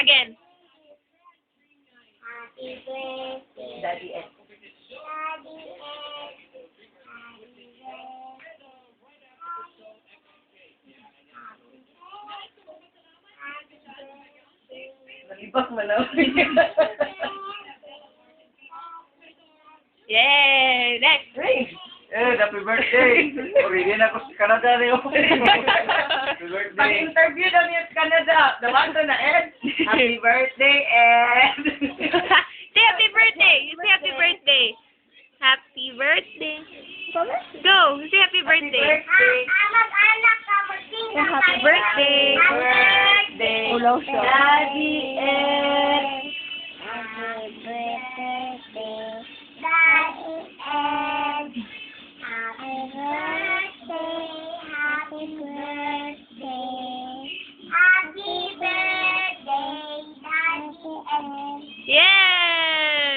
again. Happy birthday. Daddy Ed. Daddy Ed. Nalibak mo lang. Yay! Next! Hey! Happy birthday! Origin ako sa Canada niyo. Happy birthday! Pag-interview daw niya sa Canada. Dawato na, Ed. Happy birthday, Ed. Say happy birthday! Say happy birthday! Happy birthday! Go! Say happy birthday! Anak-anak ka, magsinga Happy birthday! Happy birthday. Daddy Ed.